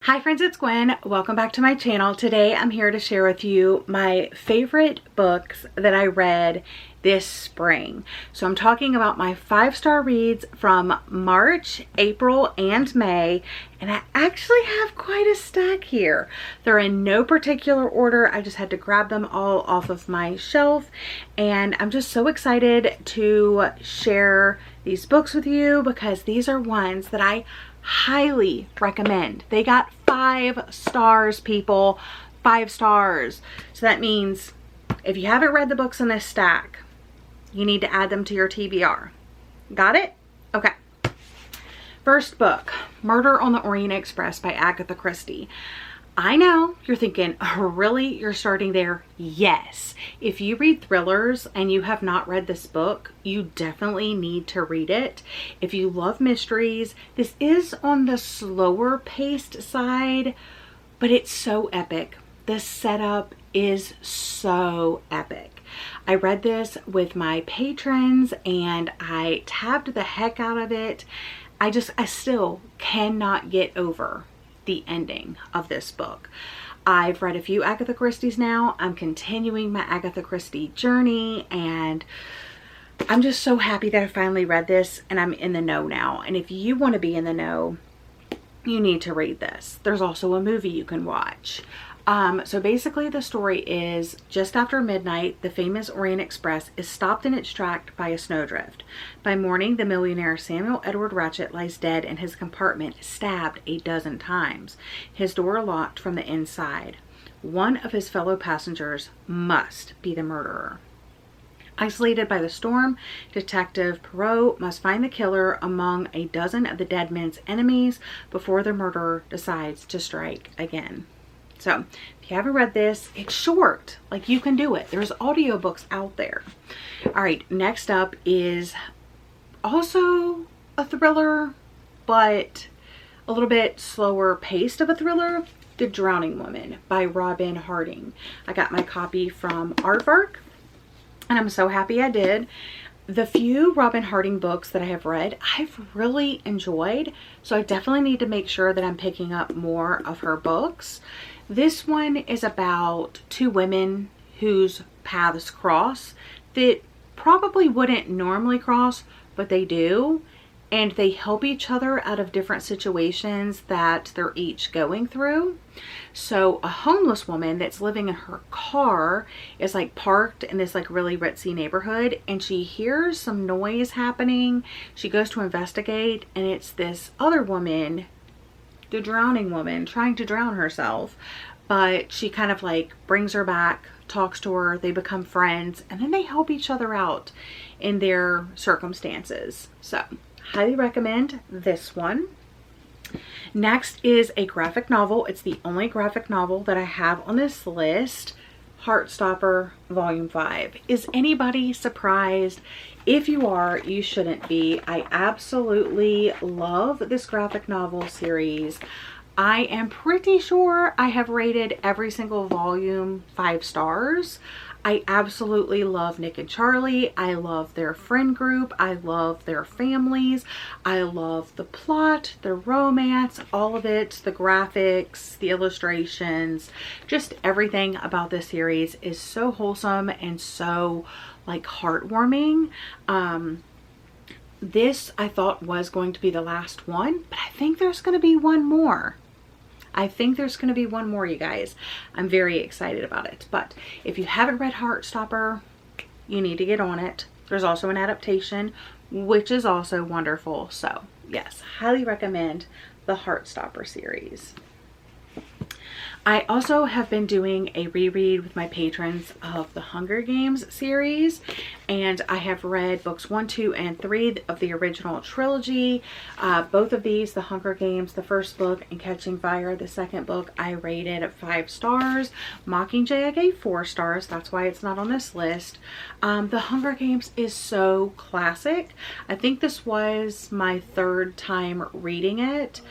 Hi friends, it's Gwen. Welcome back to my channel. Today I'm here to share with you my favorite books that I read this spring. So I'm talking about my 5-star reads from March, April, and May, and I actually have quite a stack here. They're in no particular order. I just had to grab them all off of my shelf, and I'm just so excited to share these books with you because these are ones that I highly recommend. They got 5 stars, people. 5 stars. So that means if you haven't read the books in this stack, you need to add them to your TBR. Got it? Okay. First book, Murder on the Orient Express by Agatha Christie. I know you're thinking, oh, really? You're starting there? Yes. If you read thrillers and you have not read this book, you definitely need to read it. If you love mysteries, this is on the slower paced side, but it's so epic. The setup is so epic. I read this with my patrons and I tabbed the heck out of it. I still cannot get over the ending of this book. I've read a few Agatha Christie's now. I'm continuing my Agatha Christie journey, and I'm just so happy that I finally read this and I'm in the know now. And if you want to be in the know, you need to read this. There's also a movie you can watch. So basically the story is, just after midnight, the famous Orient Express is stopped in its track by a snowdrift. By morning, the millionaire Samuel Edward Ratchet lies dead in his compartment, stabbed 12 times, his door locked from the inside. One of his fellow passengers must be the murderer. Isolated by the storm, Detective Poirot must find the killer among a dozen of the dead men's enemies before the murderer decides to strike again. So if you haven't read this, it's short. Like, you can do it. There's audiobooks out there. All right, next up is also a thriller, but a little bit slower paced of a thriller, The Drowning Woman by Robin Harding. I got my copy from Aardvark, and I'm so happy I did. The few Robin Harding books that I have read, I've really enjoyed, so I definitely need to make sure that I'm picking up more of her books. This one is about 2 women whose paths cross that probably wouldn't normally cross, but they do. And they help each other out of different situations that they're each going through. So a homeless woman that's living in her car is like parked in this like really ritzy neighborhood, and she hears some noise happening. She goes to investigate, and it's this other woman, the drowning woman, trying to drown herself. But she kind of like brings her back, talks to her, they become friends, and then they help each other out in their circumstances. So highly recommend this one. Next is a graphic novel. It's the only graphic novel that I have on this list. Heartstopper Volume 5. Is anybody surprised? If you are, you shouldn't be. I absolutely love this graphic novel series. I am pretty sure I have rated every single volume 5 stars. I absolutely love Nick and Charlie. I love their friend group. I love their families. I love the plot, the romance, all of it, the graphics, the illustrations, just everything about this series is so wholesome and so like heartwarming. This I thought was going to be the last one, but I think there's going to be one more. I think there's going to be one more, you guys. I'm very excited about it. But if you haven't read Heartstopper, you need to get on it. There's also an adaptation, which is also wonderful. So yes, highly recommend the Heartstopper series. I also have been doing a reread with my patrons of the Hunger Games series, and I have read books 1, 2, and 3 of the original trilogy. Both of these, the Hunger Games, the first book, and Catching Fire, the second book, I rated at 5 stars. Mockingjay I gave 4 stars. That's why it's not on this list. The Hunger Games is so classic. I think this was my 3rd time reading it.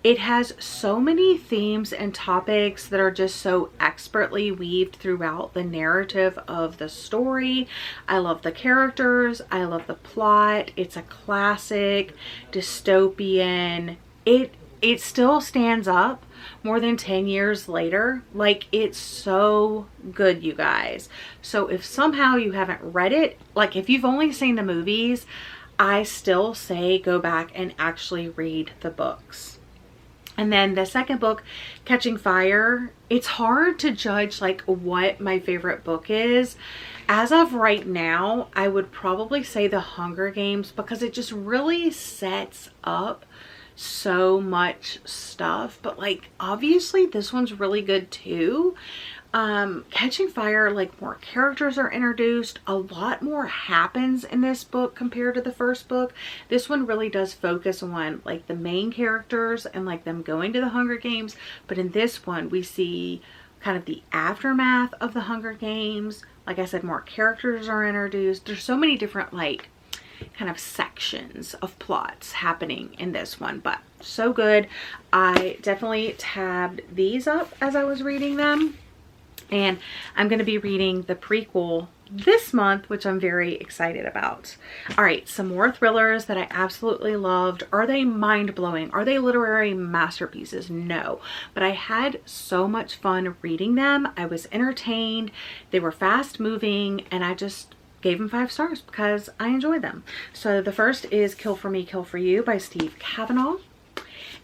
It has so many themes and topics that are just so expertly weaved throughout the narrative of the story. I love the characters. I love the plot. It's a classic dystopian. It it still stands up more than 10 years later. Like, it's so good, you guys. So if somehow you haven't read it, like if you've only seen the movies, I still say go back and actually read the books. And then the second book, Catching Fire, it's hard to judge like what my favorite book is. As of right now, I would probably say The Hunger Games, because it just really sets up so much stuff. But like, obviously this one's really good too. Catching Fire, like, more characters are introduced, a lot more happens in this book compared to the first book. This one really does focus on like the main characters and like them going to the Hunger Games, but in this one we see kind of the aftermath of the Hunger Games. Like I said, more characters are introduced. There's so many different like kind of sections of plots happening in this one, but so good. I definitely tabbed these up as I was reading them. And I'm going to be reading the prequel this month, which I'm very excited about. All right, some more thrillers that I absolutely loved. Are they mind-blowing? Are they literary masterpieces? No, but I had so much fun reading them. I was entertained. They were fast-moving, and I just gave them 5 stars because I enjoyed them. So the first is Kill For Me, Kill For You by 𝒑𝒊𝒏𝒂𝒔.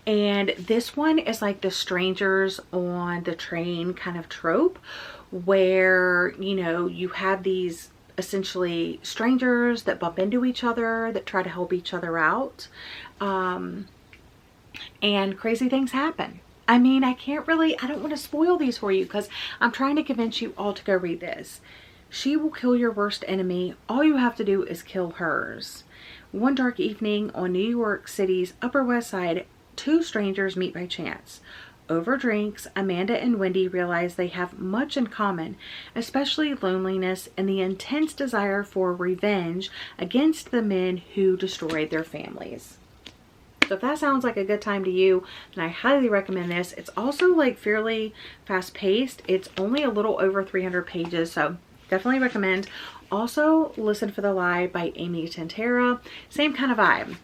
And this one is like the strangers on the train kind of trope, where, you know, you have these essentially strangers that bump into each other, that try to help each other out, and crazy things happen. I mean, I don't want to spoil these for you because I'm trying to convince you all to go read this. She will kill your worst enemy. All you have to do is kill hers. One dark evening on New York City's Upper West Side, 2 strangers meet by chance. Over drinks, Amanda and Wendy realize they have much in common, especially loneliness and the intense desire for revenge against the men who destroyed their families. So if that sounds like a good time to you, then I highly recommend this. It's also like fairly fast paced. It's only a little over 300 pages, so definitely recommend. Also, Listen for the Lie by Amy Tantera. Same kind of vibe.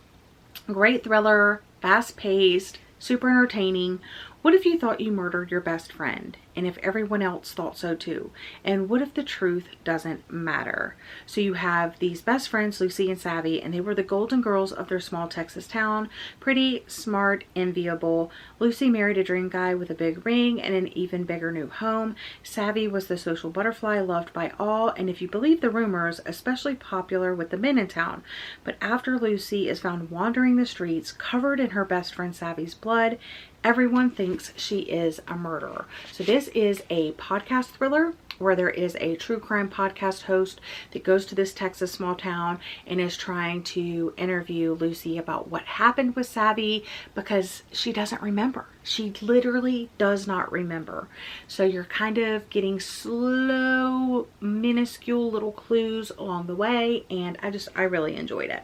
Great thriller, fast-paced, super entertaining. What if you thought you murdered your best friend? And if everyone else thought so too? And what if the truth doesn't matter? So you have these best friends, Lucy and Savvy, and they were the golden girls of their small Texas town. Pretty, smart, enviable. Lucy married a dream guy with a big ring and an even bigger new home. Savvy was the social butterfly loved by all, and if you believe the rumors, especially popular with the men in town. But after Lucy is found wandering the streets, covered in her best friend Savvy's blood, everyone thinks she is a murderer. So this is a podcast thriller where there is a true crime podcast host that goes to this Texas small town and is trying to interview Lucy about what happened with Savvy, because she doesn't remember. She literally does not remember. So you're kind of getting slow, minuscule little clues along the way, and I really enjoyed it.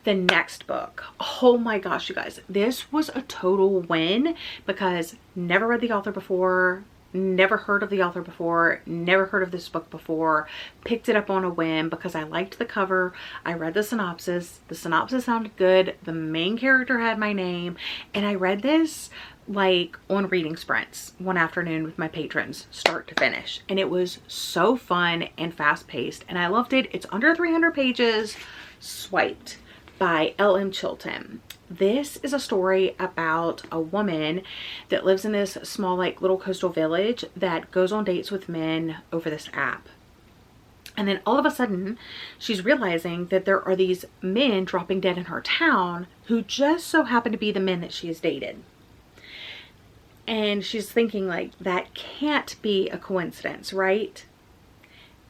The next book, oh my gosh, you guys, this was a total win because never read the author before, never heard of the author before, never heard of this book before, picked it up on a whim because I liked the cover. I read the synopsis. The synopsis sounded good. The main character had my name, and I read this like on reading sprints one afternoon with my patrons, start to finish, and it was so fun and fast-paced, and I loved it. It's under 300 pages. Swiped by L.M. Chilton. This is a story about a woman that lives in this small like little coastal village that goes on dates with men over this app. And then all of a sudden she's realizing that there are these men dropping dead in her town who just so happen to be the men that she has dated. And she's thinking like, that can't be a coincidence, right?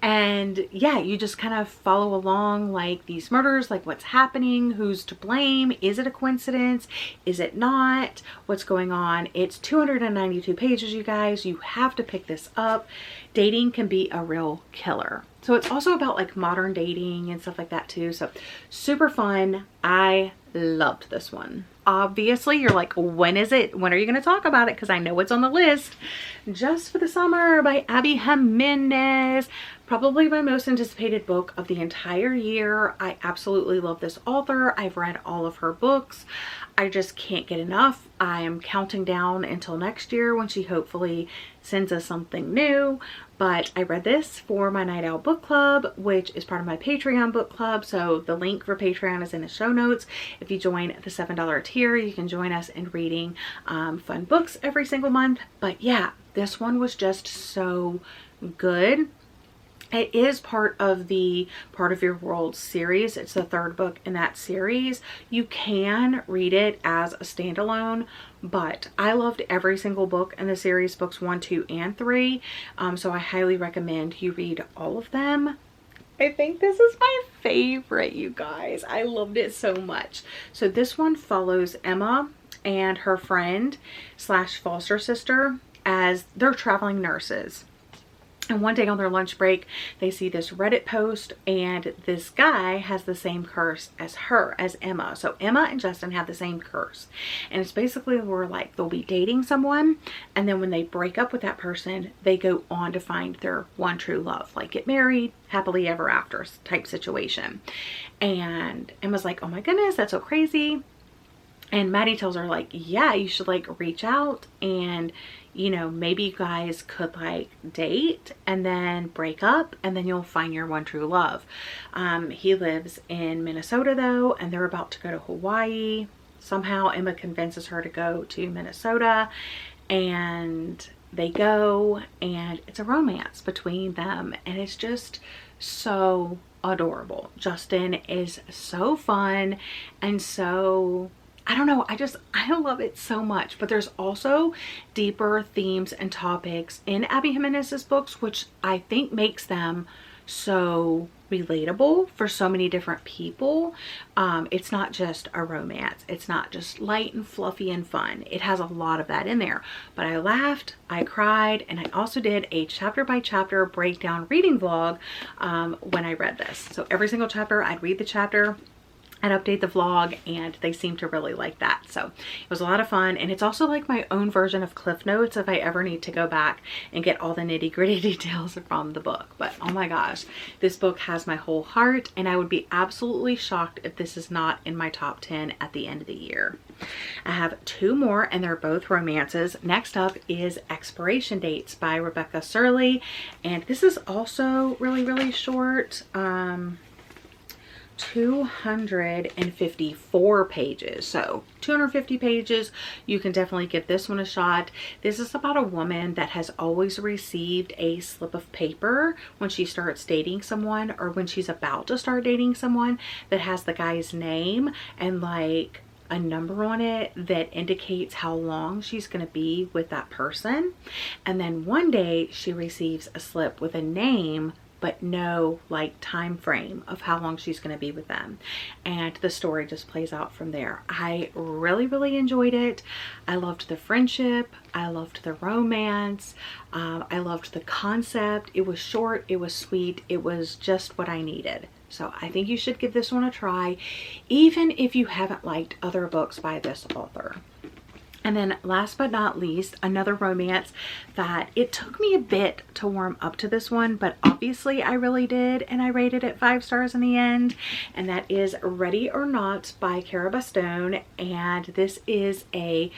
And yeah, you just kind of follow along like these murders, like what's happening, who's to blame, is it a coincidence, is it not, what's going on. It's 292 pages, you guys. You have to pick this up. Dating can be a real killer. So it's also about like modern dating and stuff like that too. So super fun. I loved this one. Obviously you're like, when is it? When are you going to talk about it? Because I know it's on the list. Just for the Summer by Abby Jimenez. Probably my most anticipated book of the entire year. I absolutely love this author. I've read all of her books. I just can't get enough. I am counting down until next year when she hopefully sends us something new. But I read this for my Night Owl Book Club, which is part of my Patreon book club. So the link for Patreon is in the show notes. If you join the $7 tier, you can join us in reading fun books every single month. But yeah, this one was just so good. It is part of the Part of Your World series. It's the third book in that series. You can read it as a standalone, but I loved every single book in the series, books 1, 2, and 3. So I highly recommend you read all of them. I think this is my favorite, you guys. I loved it so much. So this one follows Emma and her friend slash foster sister as they're traveling nurses. And one day on their lunch break, they see this Reddit post, and this guy has the same curse as her, as Emma. So Emma and Justin have the same curse. And it's basically where like they'll be dating someone, and then when they break up with that person, they go on to find their one true love, like get married, happily ever after type situation. And Emma's like, oh my goodness, that's so crazy. And Maddie tells her like, yeah, you should like reach out and, you know, maybe you guys could like date and then break up and then you'll find your one true love. He lives in Minnesota though, and they're about to go to Hawaii. Somehow Emma convinces her to go to Minnesota, and they go, and it's a romance between them, and it's just so adorable. Justin is so fun and so, I don't know, I love it so much. But there's also deeper themes and topics in Abby Jimenez's books, which I think makes them so relatable for so many different people. It's not just a romance. It's not just light and fluffy and fun. It has a lot of that in there. But I laughed, I cried, and I also did a chapter by chapter breakdown reading vlog when I read this. So every single chapter, I'd read the chapter, I'd update the vlog, and they seem to really like that. So it was a lot of fun, and it's also like my own version of Cliff Notes if I ever need to go back and get all the nitty-gritty details from the book. But oh my gosh, this book has my whole heart, and I would be absolutely shocked if this is not in my top 10 at the end of the year. I have two more, and they're both romances. Next up is Expiration Dates by Rebecca Surley, and this is also really short. 254 pages, so 250 pages. You can definitely give this one a shot. This is about a woman that has always received a slip of paper when she starts dating someone, or when she's about to start dating someone, that has the guy's name and like a number on it that indicates how long she's going to be with that person. And then one day she receives a slip with a name but no like time frame of how long she's going to be with them, and the story just plays out from there. I really enjoyed it. I loved the friendship, I loved the romance, I loved the concept. It was short, it was sweet, it was just what I needed. So I think you should give this one a try, even if you haven't liked other books by this author. And then last but not least, another romance that it took me a bit to warm up to this one, but obviously I really did, and I rated it 5 stars in the end, and that is Ready or Not by Cara Bastone. And this is a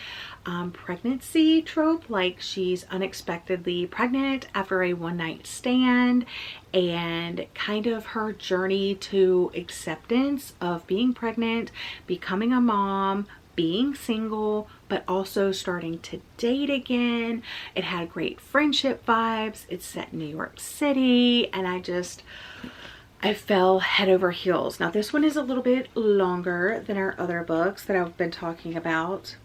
pregnancy trope, like she's unexpectedly pregnant after a one-night stand, and kind of her journey to acceptance of being pregnant, becoming a mom, being single, but also starting to date again. It had great friendship vibes. It's set in New York City, and I fell head over heels. Now this one is a little bit longer than our other books that I've been talking about,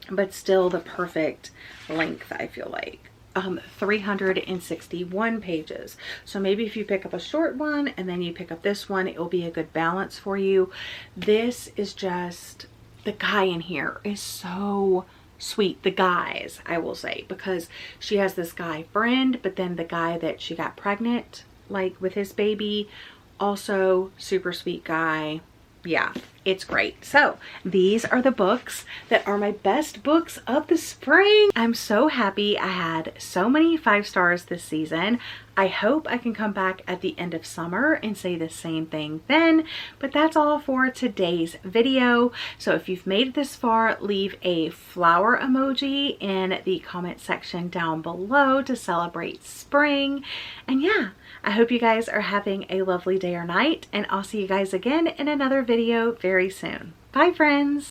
but still the perfect length, I feel like. 361 pages. So maybe if you pick up a short one and then you pick up this one, it will be a good balance for you. This is just, the guy in here is so sweet. The guys, I will say, because she has this guy friend, but then the guy that she got pregnant like with his baby. Also super sweet guy. Yeah, it's great. So these are the books that are my best books of the spring. I'm so happy I had so many 5 stars this season. I hope I can come back at the end of summer and say the same thing then, but that's all for today's video. So if you've made it this far, leave a flower emoji in the comment section down below to celebrate spring. And yeah, I hope you guys are having a lovely day or night, and I'll see you guys again in another video very soon. Bye, friends.